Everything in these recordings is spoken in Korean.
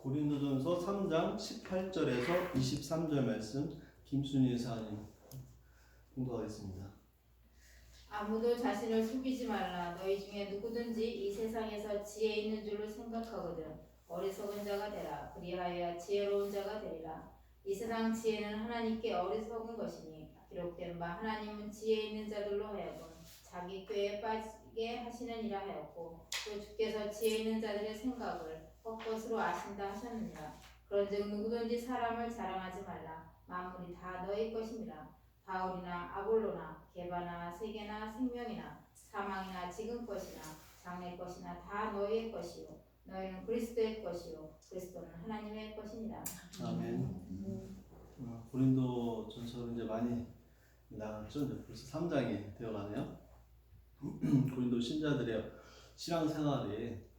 고린도전서 3장 18절에서 23절 말씀 김순희 사님 공부하겠습니다. 아무도 자신을 속이지 말라. 너희 중에 누구든지 이 세상에서 지혜 있는 줄로 생각하거든 어리석은 자가 되라. 그리하여야 지혜로운 자가 되리라. 이 세상 지혜는 하나님께 어리석은 것이니 기록된 바 하나님은 지혜 있는 자들로 하여금 자기 꾀에 빠지게 하시느니라 하였고 또 주께서 지혜 있는 자들의 생각을 헛것으로 아신다 하셨느니라. 그런즉 누구든지 사람을 자랑하지 말라. 만물이 다 너희 것임이라. 바울이나 아볼로나 게바나 세계나 생명이나 사망이나 지금 것이나 장래 것이나 다 너희의 것이요 너희는 그리스도의 것이요 그리스도는 하나님의 것이니라. 아멘. 고린도전서 이제 많이 나갔죠. 이제 벌써 3장이 되어가네요. 고린도 신자들의 신앙생활이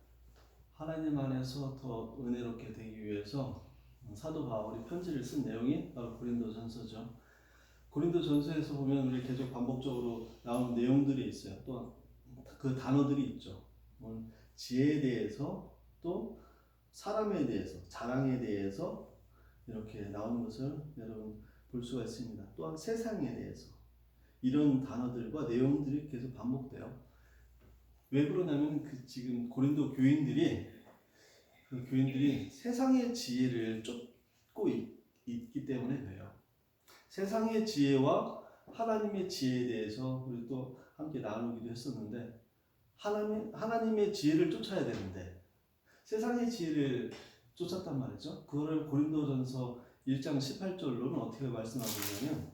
하나님 안에서 더 은혜롭게 되기 위해서 사도 바울이 편지를 쓴 내용이 바로 고린도전서죠. 고린도전서에서 보면 우리 계속 반복적으로 나오는 내용들이 있어요. 또 그 단어들이 있죠. 지혜에 대해서 또 사람에 대해서 자랑에 대해서 이렇게 나오는 것을 여러분 볼 수가 있습니다. 또한 세상에 대해서 이런 단어들과 내용들이 계속 반복돼요. 왜 그러냐면 지금 고린도 교인들이 세상의 지혜를 쫓고 있기 때문에 그래요. 세상의 지혜와 하나님의 지혜에 대해서 우리 또 함께 나누기도 했었는데 하나님의 지혜를 쫓아야 되는데 세상의 지혜를 쫓았단 말이죠. 그거를 고린도전서 1장 18절로는 어떻게 말씀하고 있냐면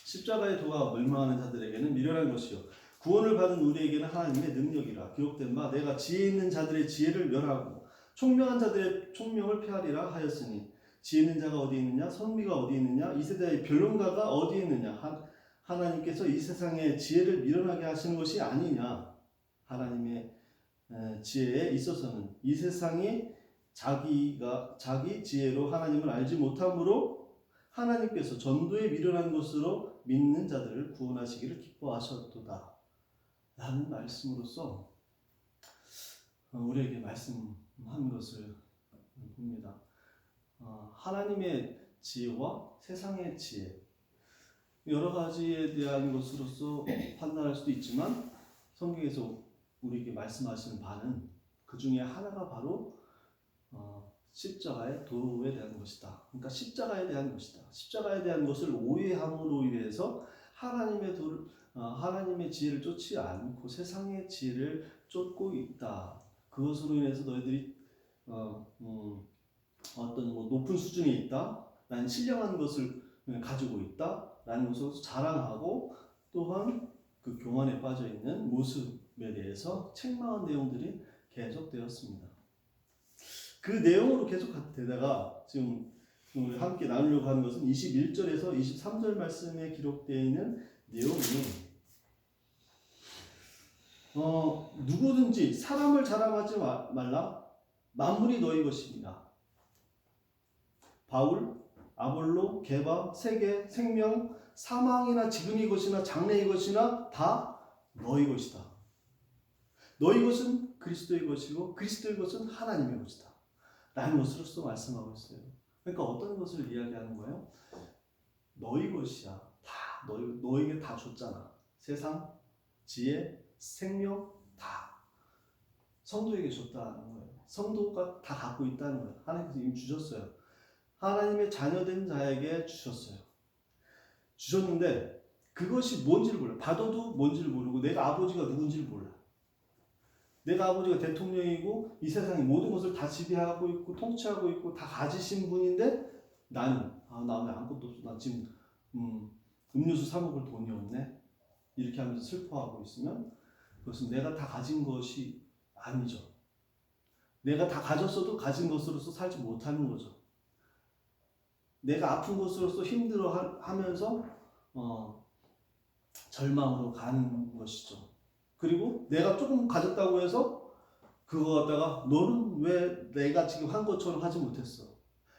십자가의 도가 멸망하는 자들에게는 미련한 것이요 구원을 받은 우리에게는 하나님의 능력이라. 기록된 바 내가 지혜 있는 자들의 지혜를 멸하고 총명한 자들의 총명을 폐하리라 하였으니 지혜 있는 자가 어디 있느냐 선비가 어디 있느냐 이 세대의 변론가가 어디 있느냐 하나님께서 이 세상의 지혜를 미련하게 하시는 것이 아니냐. 하나님의 지혜에 있어서는 이 세상이 자기 지혜로 하나님을 알지 못함으로 하나님께서 전도에 미련한 것으로 믿는 자들을 구원하시기를 기뻐하셨도다 라는 말씀으로써 우리에게 말씀한 것을 봅니다. 하나님의 지혜와 세상의 지혜 여러 가지에 대한 것으로서 판단할 수도 있지만 성경에서 우리에게 말씀하시는 바는 그 중에 하나가 바로 십자가의 도에 대한 것이다. 그러니까 십자가에 대한 것이다. 십자가에 대한 것을 오해함으로 인해서 하나님의 지혜를 쫓지 않고 세상의 지혜를 쫓고 있다. 그것으로 인해서 너희들이 어떤 높은 수준에 있다. 난 신령한 것을 가지고 있다. 라는 것을 자랑하고 또한 그 교만에 빠져 있는 모습에 대해서 책망한 내용들이 계속되었습니다. 그 내용으로 계속 되다가 지금 우리 함께 나누려고 하는 것은 21절에서 23절 말씀에 기록되어 있는 내용이 누구든지 사람을 자랑하지 말라. 만물이 너희 것입니다. 바울, 아볼로, 게바, 세계, 생명, 사망이나 지금의 것이나 장래의 것이나 다 너희 것이다. 너희 것은 그리스도의 것이고 그리스도의 것은 하나님의 것이다. 라는 것으로서 말씀하고 있어요. 그러니까 어떤 것을 이야기하는 거예요? 너희 것이야. 다 너에게 다 줬잖아. 세상, 지혜, 생명 다 성도에게 줬다는 거예요. 성도가 다 갖고 있다는 거예요. 하나님께서 이미 주셨어요. 하나님의 자녀된 자에게 주셨는데 그것이 뭔지를 몰라. 받아도 뭔지를 모르고 내가 아버지가 누군지를 몰라. 내가 아버지가 대통령이고 이 세상의 모든 것을 다 지배하고 있고 통치하고 있고 다 가지신 분인데 나는 나 아무것도 없어. 나 지금 음료수 사 먹을 돈이 없네. 이렇게 하면서 슬퍼하고 있으면 그것은 내가 다 가진 것이 아니죠. 내가 다 가졌어도 가진 것으로서 살지 못하는 거죠. 내가 아픈 것으로서 힘들어하면서 절망으로 가는 것이죠. 그리고 내가 조금 가졌다고 해서 그거 갖다가 너는 왜 내가 지금 한 것처럼 하지 못했어?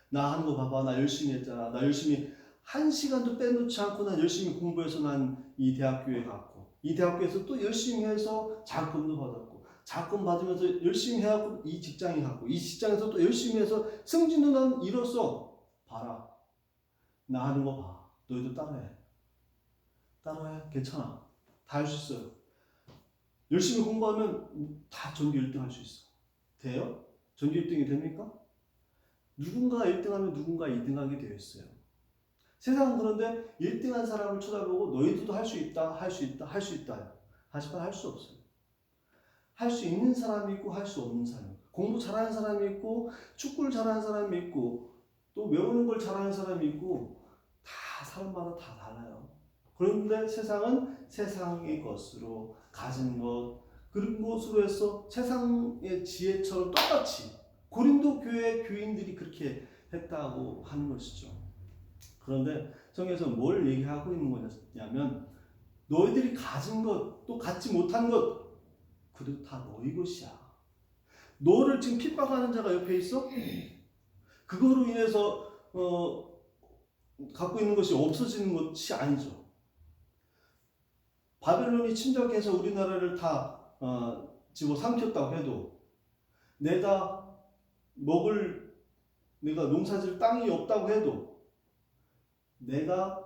나 한 거 봐봐. 나 열심히 했잖아. 나 열심히 한 시간도 빼놓지 않고 난 열심히 공부해서 난 이 대학교에 갔고 이 대학교에서 또 열심히 해서 장학금도 받았고 자금 받으면서 열심히 해갖고 이 직장에 갖고 이 직장에서 또 열심히 해서 승진도 난 이뤘어. 봐라. 나 하는 거 봐. 너희도 따라해. 따라해. 괜찮아. 다 할 수 있어요. 열심히 공부하면 다 전교 1등 할 수 있어. 돼요? 전교 1등이 됩니까? 누군가 1등하면 누군가 2등하게 되어 있어요. 세상은 그런데 1등한 사람을 쳐다보고 너희들도 할 수 있다, 할 수 있다, 할 수 있다. 하지만 할 수 없어요. 할 수 있는 사람이 있고 할 수 없는 사람이 있고 공부 잘하는 사람이 있고 축구를 잘하는 사람이 있고 또 외우는 걸 잘하는 사람이 있고 다 사람마다 다 달라요. 그런데 세상은 세상의 것으로 가진 것 그런 것으로 해서 세상의 지혜처럼 똑같이 고린도 교회 교인들이 그렇게 했다고 하는 것이죠. 그런데 성경에서 뭘 얘기하고 있는 거냐면 너희들이 가진 것 또 갖지 못한 것 그래도 다 너희 것이야. 너를 지금 핍박하는 자가 옆에 있어? 그거로 인해서 갖고 있는 것이 없어지는 것이 아니죠. 바벨론이 침략해서 우리나라를 다 집어삼켰다고 해도 내가 농사질 땅이 없다고 해도 내가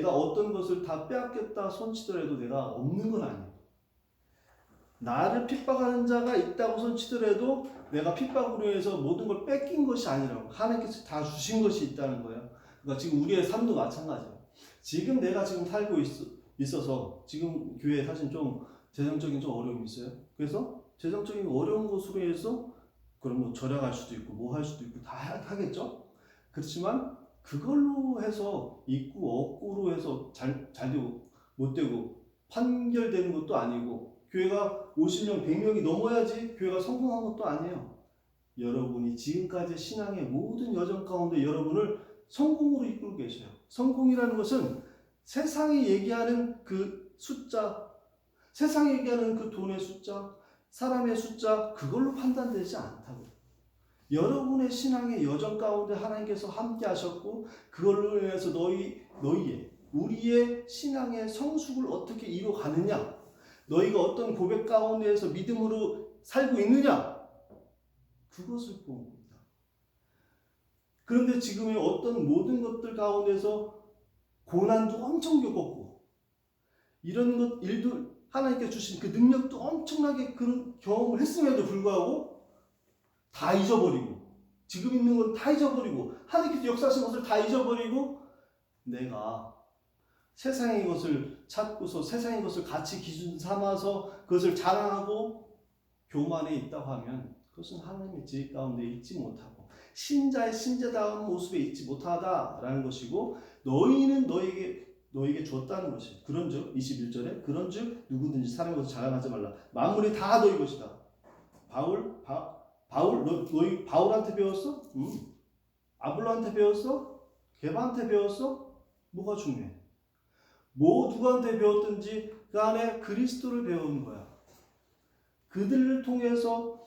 어떤 것을 다 빼앗겼다 손치더라도 내가 없는 건 아니에요. 나를 핍박하는 자가 있다고 손치더라도 내가 핍박으로 해서 모든 걸 뺏긴 것이 아니라고 하나님께서 다 주신 것이 있다는 거예요. 그러니까 지금 우리의 삶도 마찬가지예요. 지금 내가 지금 살고 있어서 지금 교회에 사실 좀 재정적인 좀 어려움이 있어요. 그래서 재정적인 어려운 것으로 해서 그럼 뭐 절약할 수도 있고 뭐 할 수도 있고 다 하겠죠. 그렇지만 그걸로 해서 있고 없고로 해서 잘 되고 못 되고 판결되는 것도 아니고 교회가 50명, 100명이 넘어야지 교회가 성공한 것도 아니에요. 여러분이 지금까지 신앙의 모든 여정 가운데 여러분을 성공으로 이끌고 계셔요. 성공이라는 것은 세상이 얘기하는 그 숫자, 세상이 얘기하는 그 돈의 숫자, 사람의 숫자 그걸로 판단되지 않다고. 여러분의 신앙의 여정 가운데 하나님께서 함께 하셨고 그걸로 인해서 우리의 신앙의 성숙을 어떻게 이루어가느냐 너희가 어떤 고백 가운데에서 믿음으로 살고 있느냐 그것을 보는 겁니다. 그런데 지금의 어떤 모든 것들 가운데서 고난도 엄청 겪었고 이런 일도 하나님께 주신 그 능력도 엄청나게 그런 경험을 했음에도 불구하고 다 잊어버리고 지금 있는 건 다 잊어버리고 하나님께서 역사하신 것을 다 잊어버리고 내가 세상의 것을 찾고서 세상의 것을 가치 기준 삼아서 그것을 자랑하고 교만에 있다고 하면 그것은 하나님의 지혜 가운데 있지 못하고 신자의 신자다운 모습에 있지 못하다라는 것이고 너희는 너에게 줬다는 것이에요. 그런즉 21절에 그런즉 누구든지 사람의 것을 자랑하지 말라. 만물이 다 너희 것이다. 너희 바울한테 배웠어? 아볼로한테 배웠어? 게바한테 배웠어? 뭐가 중요해? 누구한테 배웠든지 그 안에 그리스도를 배우는 거야. 그들을 통해서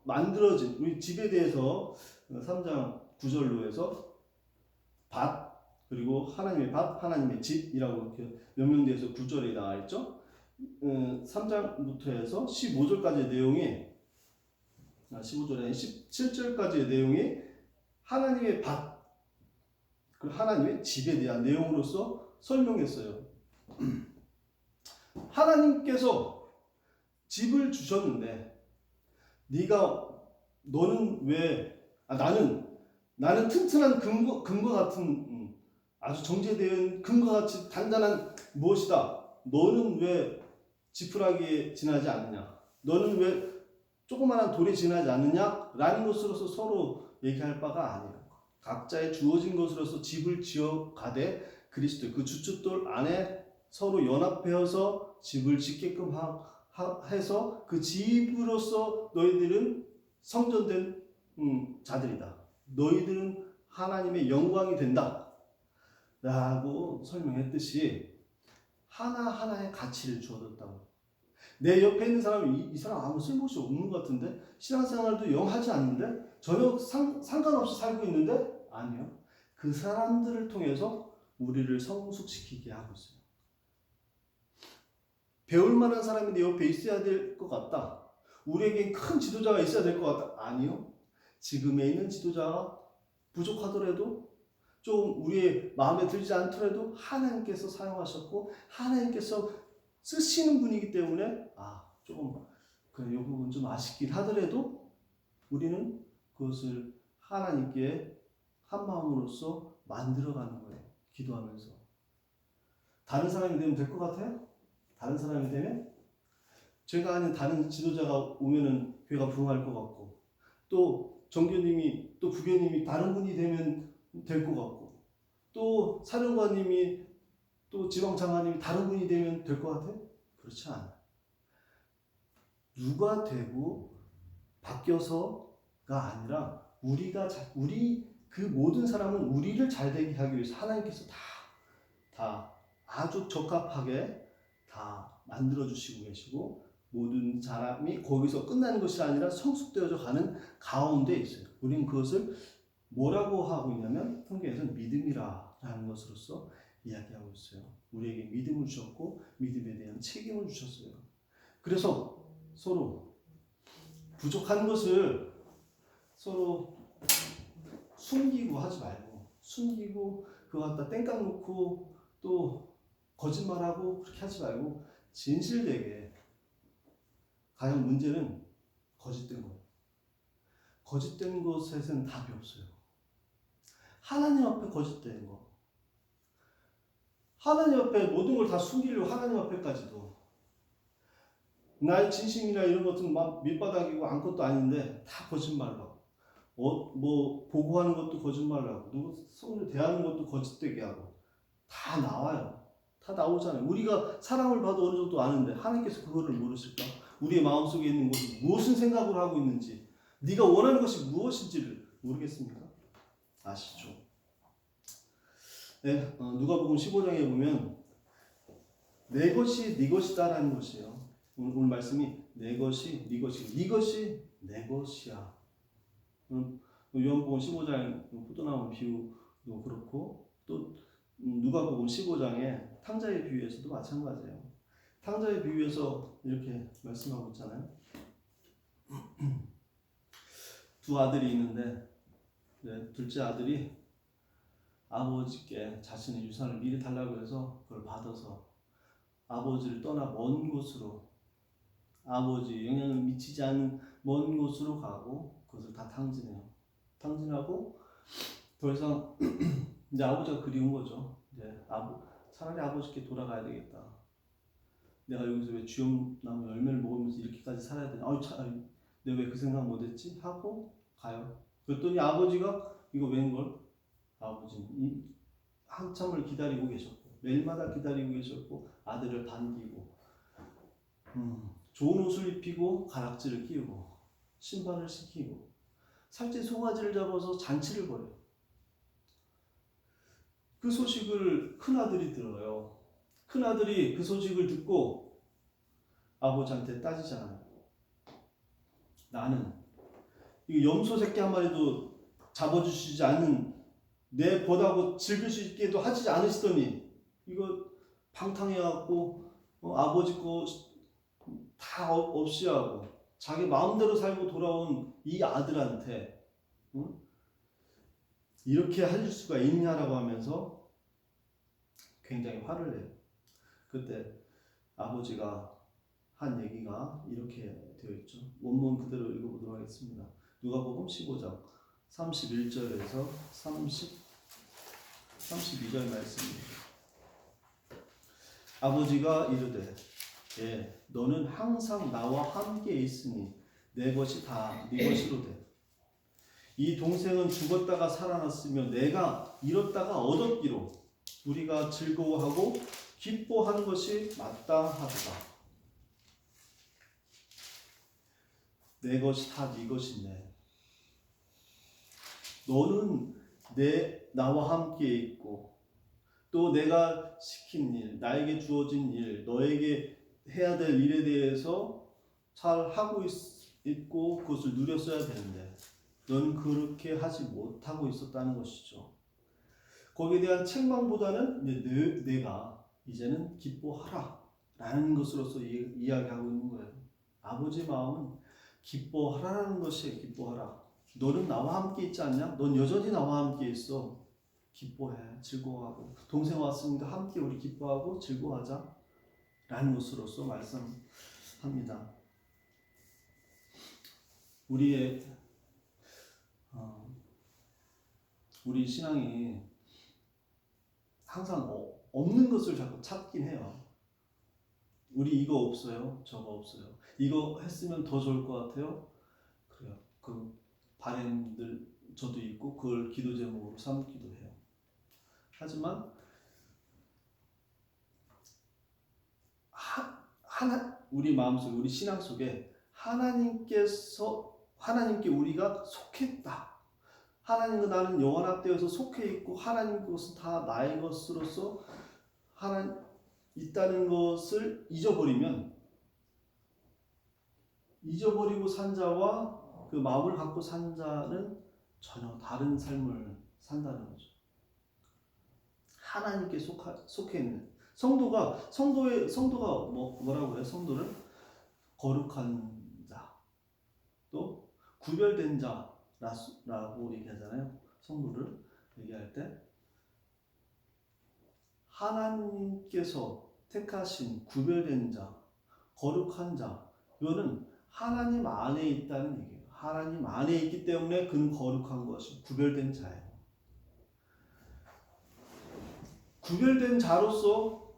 만들어진 우리 집에 대해서 3장 9절로 해서 밭 그리고 하나님의 밭 하나님의 집이라고 이렇게 명명돼서 9절에 나와 있죠. 3장부터 해서 15절까지의 내용이 15절에 17절까지의 내용이 하나님의 밭 그 하나님의 집에 대한 내용으로서 설명했어요. 하나님께서 집을 주셨는데 나는 튼튼한 금과 같은 아주 정제된 금과 같이 단단한 무엇이다. 너는 왜 지푸라기에 지나지 않느냐? 너는 왜 조그마한 돌에 지나지 않느냐? 라는 것으로서 서로 얘기할 바가 아니에요. 각자의 주어진 것으로서 집을 지어 가되 그리스도 그 주춧돌 안에 서로 연합하여서 집을 짓게끔 해서 그 집으로서 너희들은 성전된 자들이다. 너희들은 하나님의 영광이 된다. 라고 설명했듯이 하나하나의 가치를 주어졌다고. 내 옆에 있는 사람이 이 사람 아무 쓸모없이 없는 것 같은데 신앙생활도 영 하지 않는데 전혀 상관없이 살고 있는데 아니요. 그 사람들을 통해서 우리를 성숙시키게 하고 있어요. 배울 만한 사람이 내 옆에 있어야 될 것 같다. 우리에겐 큰 지도자가 있어야 될 것 같다. 아니요. 지금에 있는 지도자가 부족하더라도 좀 우리의 마음에 들지 않더라도 하나님께서 사용하셨고 하나님께서 쓰시는 분이기 때문에 조금 이 부분 좀 아쉽긴 하더라도 우리는 그것을 하나님께 한 마음으로서 만들어가는 거예요. 기도하면서. 다른 사람이 되면 될 것 같아요? 다른 사람이 되면? 제가 아닌 다른 지도자가 오면은 교회가 부흥할 것 같고, 또 정교님이 또 부교님이 다른 분이 되면 될 것 같고, 또 사령관님이 또 지방장관님이 다른 분이 되면 될 것 같아요? 그렇지 않아요. 누가 되고 바뀌어서가 아니라 우리 그 모든 사람은 우리를 잘 되게 하기 위해서 하나님께서 다 아주 적합하게 다 만들어 주시고 계시고 모든 사람이 거기서 끝나는 것이 아니라 성숙되어져 가는 가운데 있어요. 우리는 그것을 뭐라고 하고 있냐면 성경에서는 믿음이라는 것으로서 이야기하고 있어요. 우리에게 믿음을 주셨고 믿음에 대한 책임을 주셨어요. 그래서 서로 부족한 것을 서로 숨기고 하지 말고 숨기고 그거 갖다 땡깡 놓고 또 거짓말하고 그렇게 하지 말고 진실되게 과연 문제는 거짓된 거예요. 거짓된 것에는 답이 없어요. 하나님 앞에 거짓된 거. 하나님 앞에 모든 걸 다 숨기려고 하나님 앞에까지도 나의 진심이나 이런 것은 막 밑바닥이고 아무것도 아닌데 다 거짓말로 뭐 보고하는 것도 거짓말로 하고 누구 손을 대하는 것도 거짓되게 하고 다 나와요. 다 나오잖아요. 우리가 사람을 봐도 어느 정도 아는데 하나님께서 그거를 모르실까? 우리의 마음속에 있는 것이 무엇을 생각을 하고 있는지 네가 원하는 것이 무엇인지를 모르겠습니까? 아시죠? 네, 누가복음 15장에 보면 내 것이 네 것이다라는 것이에요. 오늘 말씀이 내 것이 네 것이고 이것이 내 것이야. 요한복음 15장 포도나무 비유도 그렇고 또 누가복음 15장에 탕자의 비유에서도 마찬가지예요. 탕자의 비유에서 이렇게 말씀하고 있잖아요. 두 아들이 있는데 둘째 아들이 아버지께 자신의 유산을 미리 달라고 해서 그걸 받아서 아버지를 떠나 먼 곳으로 아버지 영향을 미치지 않는 먼 곳으로 가고 그것을 다 탕진해요. 탕진하고 더 이상 이제 아버지가 그리운 거죠. 이제 차라리 아버지께 돌아가야 되겠다. 내가 여기서 왜 주염나무 열매를 먹으면서 이렇게까지 살아야 되나? 내가 왜 그 생각 못했지? 하고 가요. 그랬더니 아버지가 이거 웬걸? 아버지는 한참을 기다리고 계셨고 매일마다 기다리고 계셨고 아들을 반기고 좋은 옷을 입히고 가락지를 끼우고 신발을 시키고 살찐 송아지를 잡아서 잔치를 벌여요. 그 소식을 큰아들이 들어요. 큰아들이 그 소식을 듣고 아버지한테 따지잖아요. 나는 이 염소 새끼 한 마리도 잡아주시지 않는 내 보다고 즐길 수 있게도 하지 않으시더니 이거 방탕해갖고 아버지 거 다 없이 하고 자기 마음대로 살고 돌아온 이 아들한테 이렇게 할 수가 있냐라고 하면서 굉장히 화를 내요. 그때 아버지가 한 얘기가 이렇게 되어 있죠. 원문 그대로 읽어보도록 하겠습니다. 누가복음 15장 31절에서 32절 말씀입니다. 아버지가 이르되 너는 항상 나와 함께 있으니 내 것이 다 네 것이로되 이 동생은 죽었다가 살아났으며 내가 잃었다가 얻었기로 우리가 즐거워하고 기뻐하는 것이 마땅하도다. 내 것이 다 네 것인데 너는 나와 함께 있고 또 내가 시킨 일, 나에게 주어진 일, 너에게 해야 될 일에 대해서 잘 하고 있고 그것을 누렸어야 되는데 너는 그렇게 하지 못하고 있었다는 것이죠. 거기에 대한 책망보다는 내가 이제는 기뻐하라 라는 것으로서 이야기하고 있는 거예요. 아버지 마음은 기뻐하라는 것이에요. 기뻐하라. 너는 나와 함께 있지 않냐? 넌 여전히 나와 함께 있어. 기뻐해. 즐거워하고. 동생 왔으니까 함께 우리 기뻐하고 즐거워하자. 라는 것으로서 말씀합니다. 우리 신앙이 항상 없는 것을 자꾸 찾긴 해요. 우리 이거 없어요. 저거 없어요. 이거 했으면 더 좋을 것 같아요. 그래요. 그 바램들 저도 있고 그걸 기도 제목으로 삼기도 해요. 하지만 우리 마음속에 우리 신앙 속에 하나님께 우리가 속했다. 하나님과 나는 영원한 때에서 속해 있고 하나님 것은 다 나의 것으로서 하나님 있다는 것을 잊어버리고 산 자와 그 마음을 갖고 산 자는 전혀 다른 삶을 산다는 거죠. 하나님께 속해 있는 성도가 뭐라고 해요? 성도를 거룩한 자, 또 구별된 자라고 얘기하잖아요. 성도를 얘기할 때 하나님께서 택하신 구별된 자, 거룩한 자, 이거는 하나님 안에 있다는 얘기예요. 하나님 안에 있기 때문에 그는 거룩한 것이 구별된 자예요. 구별된 자로서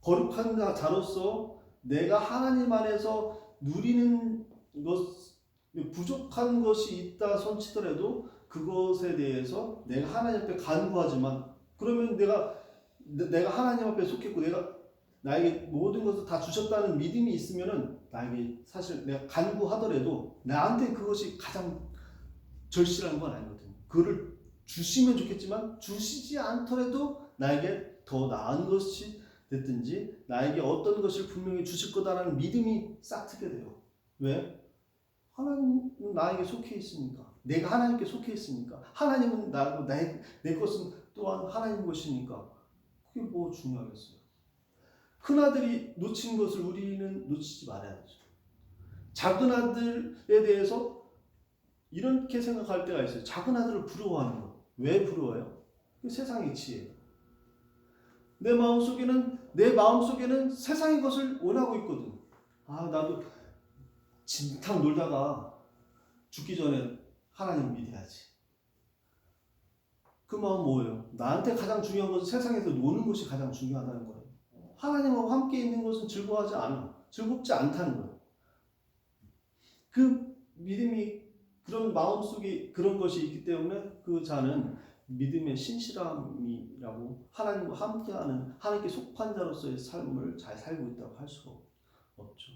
거룩한 자로서 내가 하나님 안에서 누리는 것 부족한 것이 있다 손치더라도 그것에 대해서 내가 하나님 앞에 간구하지만 그러면 내가 하나님 앞에 속했고 나에게 모든 것을 다 주셨다는 믿음이 있으면은 나에게 사실 내가 간구하더라도 나한테 그것이 가장 절실한 건 아니거든요. 그거를 주시면 좋겠지만 주시지 않더라도 나에게 더 나은 것이 됐든지 나에게 어떤 것을 분명히 주실 거다라는 믿음이 싹트게 돼요. 왜? 하나님은 나에게 속해 있으니까. 내가 하나님께 속해 있으니까. 하나님은 나고 내 것은 또한 하나님 것이니까. 그게 뭐 중요하겠어요. 큰아들이 놓친 것을 우리는 놓치지 말아야죠. 작은아들에 대해서 이렇게 생각할 때가 있어요. 작은아들을 부러워하는 거. 왜 부러워요? 세상의 지혜예요. 내 마음속에는 세상의 것을 원하고 있거든. 나도 진탕 놀다가 죽기 전에 하나님 믿어야지. 그 마음 뭐예요? 나한테 가장 중요한 것은 세상에서 노는 것이 가장 중요하다는 거예요. 하나님하고 함께 있는 것은 즐거워하지 않아. 즐겁지 않다는 거예요. 그 믿음이 그런 마음속에 그런 것이 있기 때문에 그 자는 믿음의 신실함이라고 하나님과 함께하는 하나님께 속한 자로서의 삶을 잘 살고 있다고 할 수가 없죠.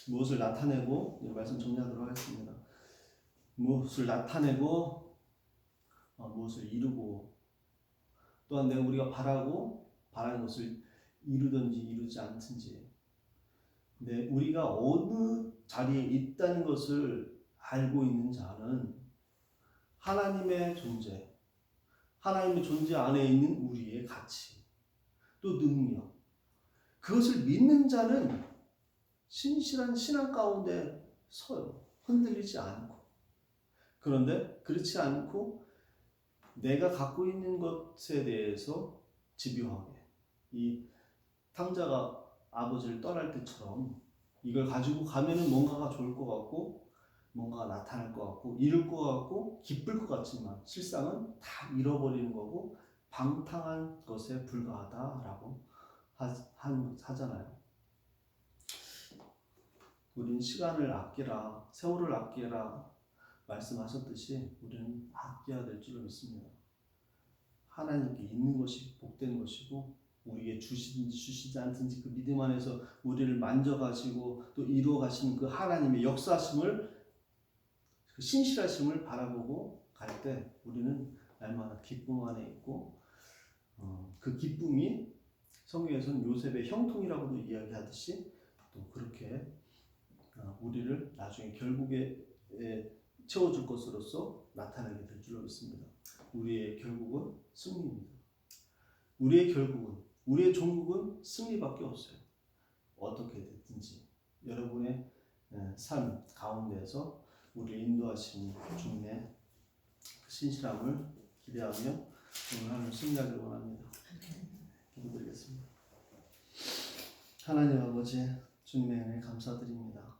무엇을 나타내고 말씀 정리하도록 하겠습니다. 무엇을 나타내고 무엇을 이루고 또한 우리가 바라는 것을 이루든지 이루지 않든지 우리가 어느 자리에 있다는 것을 알고 있는 자는 하나님의 존재 안에 있는 우리의 가치, 또 능력, 그것을 믿는 자는 신실한 신앙 가운데 서요. 흔들리지 않고. 그런데 그렇지 않고 내가 갖고 있는 것에 대해서 집요하게 이 탕자가 아버지를 떠날 때처럼 이걸 가지고 가면은 뭔가가 좋을 것 같고 뭔가가 나타날 것 같고 이룰 것 같고 기쁠 것 같지만 실상은 다 잃어버리는 거고 방탕한 것에 불과하다라고 하잖아요. 우린 시간을 아끼라, 세월을 아끼라 말씀하셨듯이 우리는 아껴야 될 줄로 믿습니다. 하나님께 있는 것이 복된 것이고 우리에게 주시든지 주시지 않든지 그 믿음 안에서 우리를 만져가시고 또 이루어가시는 그 하나님의 역사심을 그 신실하심을 바라보고 갈 때 우리는 날마다 기쁨 안에 있고 그 기쁨이 성경에서는 요셉의 형통이라고도 이야기하듯이 또 그렇게 우리를 나중에 결국에 채워줄 것으로서 나타나게 될 줄로 믿습니다. 우리의 결국은 승리입니다. 우리의 결국은 우리의 종국은 승리밖에 없어요. 어떻게 됐든지 여러분의 삶 가운데서 우리를 인도하시는 주님의 신실함을 기대하며 오늘 하루 승리하기를 원합니다. 기도드리겠습니다. 하나님 아버지, 주님의 은혜 감사드립니다.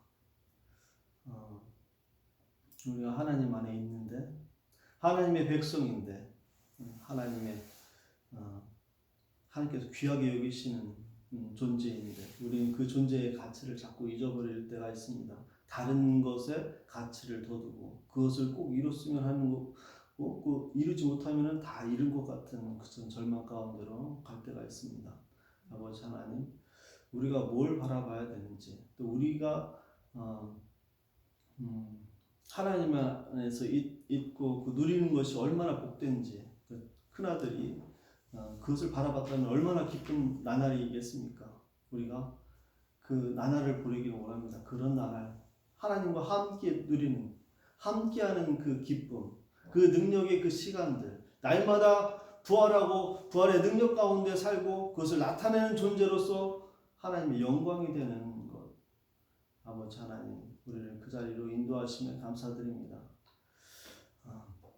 우리가 하나님 안에 있는데, 하나님의 백성인데, 하나님께서 귀하게 여기시는 존재인데, 우리는 그 존재의 가치를 자꾸 잊어버릴 때가 있습니다. 다른 것에 가치를 둬두고 그것을 꼭 이뤘으면 하는 거고, 이루지 못하면 다 잃은 것 같은 그런 절망 가운데로 갈 때가 있습니다. 아버지 하나님, 우리가 뭘 바라봐야 되는지, 또 우리가 하나님 안에서 있고 그 누리는 것이 얼마나 복된지, 그 큰아들이 그것을 바라봤다면 얼마나 기쁜 나날이겠습니까? 우리가 그 나날을 보내기를 원합니다. 그런 나날, 하나님과 함께 누리는, 함께하는 그 기쁨, 그 능력의 그 시간들, 날마다 부활하고 부활의 능력 가운데 살고 그것을 나타내는 존재로서 하나님의 영광이 되는 것, 아버지 하나님, 우리를 그 자리로 인도하시면 감사드립니다.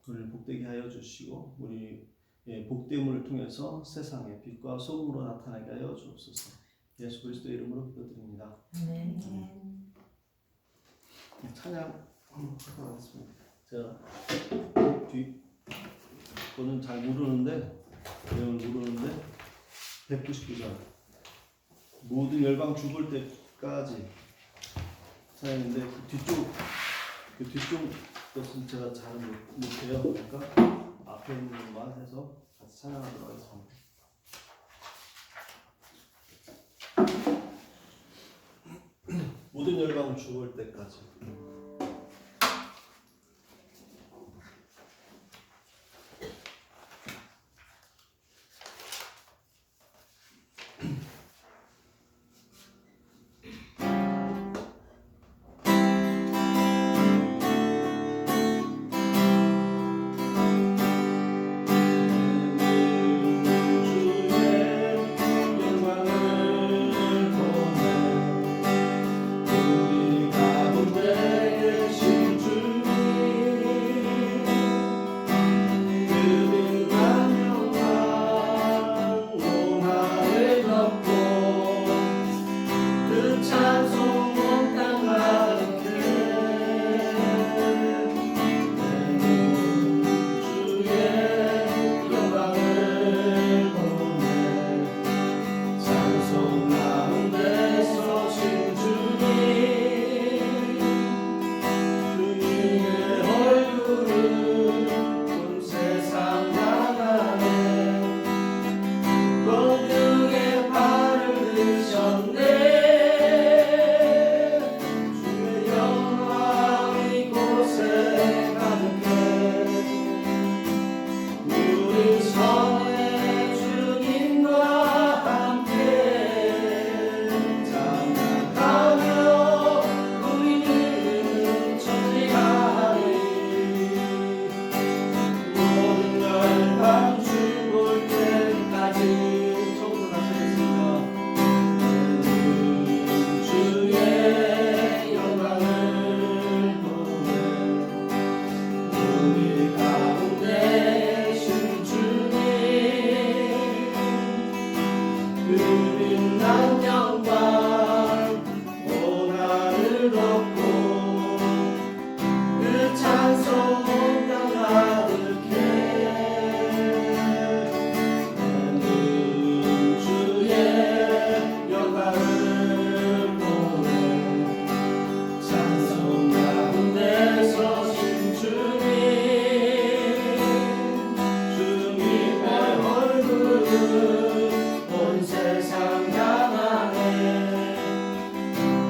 우리를 복되게 하여 주시고 우리의 복됨을 통해서 세상의 빛과 소금으로 나타나게 하여 주옵소서. 예수 그리스도의 이름으로 기도드립니다. 찬양 하겠습니다. 제가 뒤 거는 잘 모르는데, 내용을 모르는데 199절 모든 열방 죽을 때까지 찬양인데, 그 뒤쪽 것은 제가 잘 못해요. 그러니까 앞에 있는 것만 해서 같이 찬양하도록 하겠습니다. 모든 열방 죽을 때까지.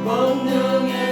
권능의